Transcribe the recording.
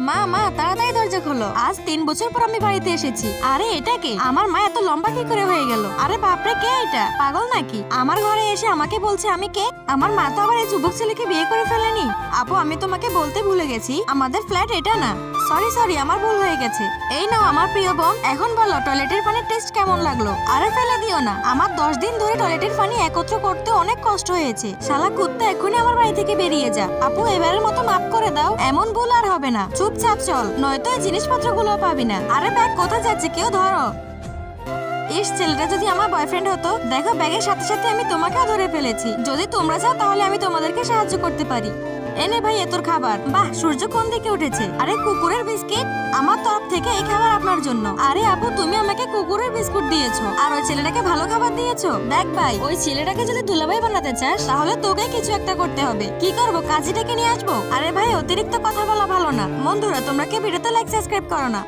মা মা তাড়াতাড়ি দরজা খোলো, আজ 3 বছর পর আমি বাড়িতে এসেছি। আরে এটা কে? আমার মা এত লম্বা কি করে হয়ে গেল? আরে বাপরে, কে এটা? পাগল নাকি? আমার ঘরে এসে আমাকে বলছে আমি কে? আমার মা তো আবার এই যুবক ছেলেকে বিয়ে করে ফেলেনি। আপু, আমি তোমাকে বলতে ভুলে গেছি, আমাদের ফ্ল্যাট এটা না। সরি আমার ভুল হয়ে গেছে। এই নাও আমার প্রিয় বোন, এখন বলো টয়লেটের পানির টেস্ট কেমন লাগলো? আরে ফেলে দিও না, আমার 10 দিন ধরে টয়লেটের পানি একত্র করতে অনেক কষ্ট হয়েছে। শালা কুত্তা, এখনই আমার বাড়ি থেকে বেরিয়ে যা। আপু, এবারের মতো মাফ করে দাও, এমন ভুল আর হবে না। চুপচাপ চল, নয়তো এই জিনিসপত্রগুলো পাবি না। আরে ব্যাগ কোথায় যাচ্ছে? কেউ ধরো। ইস, ছেলেটা যদি আমার বয়ফ্রেন্ড হতো। দেখো, ব্যাগের সাথে সাথে আমি তোমাকেও ধরে ফেলেছি। যদি তোমরা চাও তাহলে আমি তোমাদেরকে সাহায্য করতে পারি। এনে ভাই, এ তোর খাবার। বাহ, সূর্য কোন দিকে উঠেছে? আরে কুকুরের বিস্কিট, আমার তরফ থেকে এই খাবার আপনার জন্য। আরে আপু, তুমি আমাকে কুকুরের বিস্কুট দিয়েছো আর ওই ছেলেটাকে ভালো খাবার দিয়েছো। দেখ ভাই, ওই ছেলেটাকে যদি দুলাভাই বানাতে চাস তাহলে তোকে কিছু একটা করতে হবে। কি করবো? কাজীটাকে নিয়ে আসবো? আরে ভাই, অতিরিক্ত কথা বলা ভালো না। বন্ধুরা, তোমরা কি ভিডিওতে লাইক সাবস্ক্রাইব করো না?